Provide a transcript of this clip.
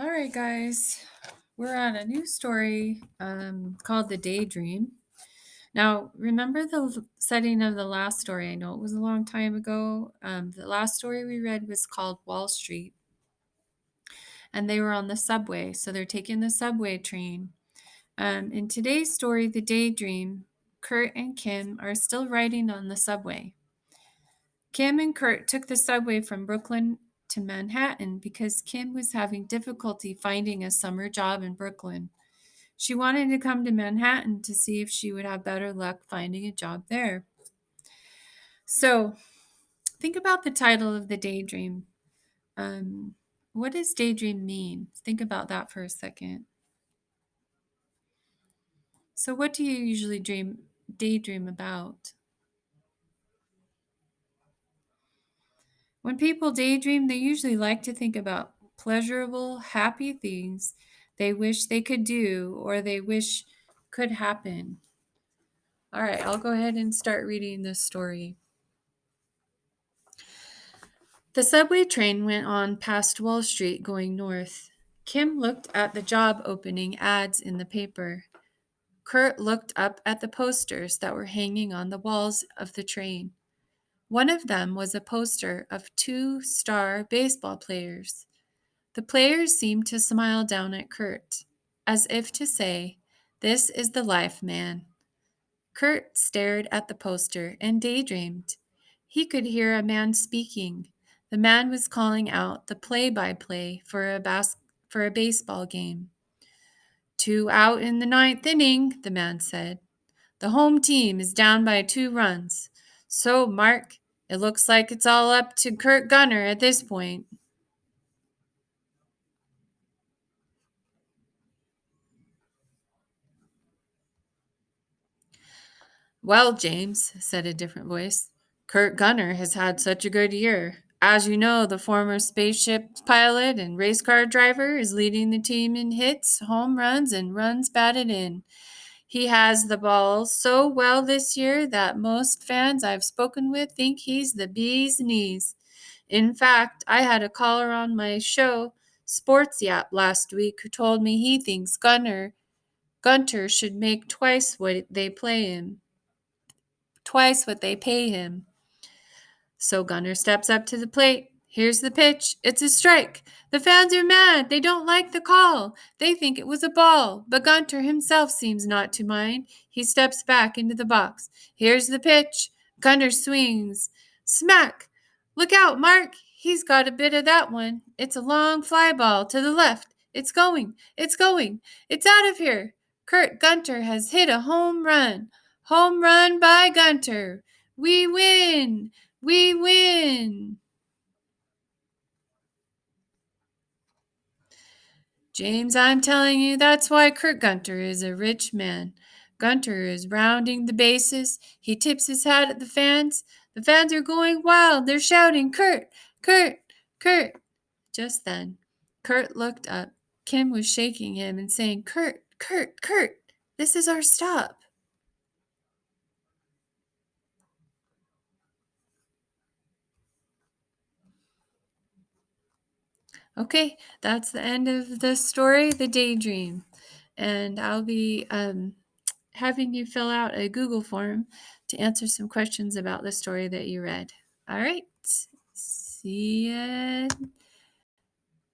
All right, guys, we're on a new story called The Daydream. Now, remember the setting of the last story? I know it was a long time ago. The last story we read was called Wall Street, and they were on the subway. So they're taking the subway train. In today's story, The Daydream, Kurt and Kim are still riding on the subway. Kim and Kurt took the subway from Brooklyn to Manhattan because Kim was having difficulty finding a summer job in Brooklyn. She wanted to come to Manhattan to see if she would have better luck finding a job there. So, think about the title of the daydream. Um, what does daydream mean? Think about that for a second. So, what do you usually daydream about? When people daydream, they usually like to think about pleasurable, happy things they wish they could do or they wish could happen. All right, I'll go ahead and start reading this story. The subway train went on past Wall Street going north. Kim looked at the job opening ads in the paper. Kurt looked up at the posters that were hanging on the walls of the train. One of them was a poster of two-star baseball players. The players seemed to smile down at Kurt, as if to say, "This is the life, man." Kurt stared at the poster and daydreamed. He could hear a man speaking. The man was calling out the play-by-play for a baseball game. "Two out in the ninth inning," the man said. "The home team is down by 2 runs. So, Mark, it looks like it's all up to Kurt Gunner at this point." "Well, James," said a different voice, "Kurt Gunner has had such a good year. As you know, the former spaceship pilot and race car driver is leading the team in hits, home runs, and runs batted in. He has the ball so well this year that most fans I've spoken with think he's the bee's knees. In fact, I had a caller on my show, Sports Yap, last week who told me he thinks Gunter should make twice what they pay him. So Gunner steps up to the plate. Here's the pitch. It's a strike. The fans are mad. They don't like the call. They think it was a ball, but Gunter himself seems not to mind. He steps back into the box. Here's the pitch. Gunner swings. Smack! Look out, Mark. He's got a bit of that one. It's a long fly ball to the left. It's going. It's going. It's out of here. Kurt Gunter has hit a home run. Home run by Gunter. We win. We win. James, I'm telling you, that's why Kurt Gunter is a rich man. Gunter is rounding the bases. He tips his hat at the fans. The fans are going wild. They're shouting, "Kurt! Kurt! Kurt!" Just then, Kurt looked up. Kim was shaking him and saying, "Kurt! Kurt! Kurt! This is our stop." Okay, that's the end of the story, The Daydream. And I'll be having you fill out a Google form to answer some questions about the story that you read. All right. See ya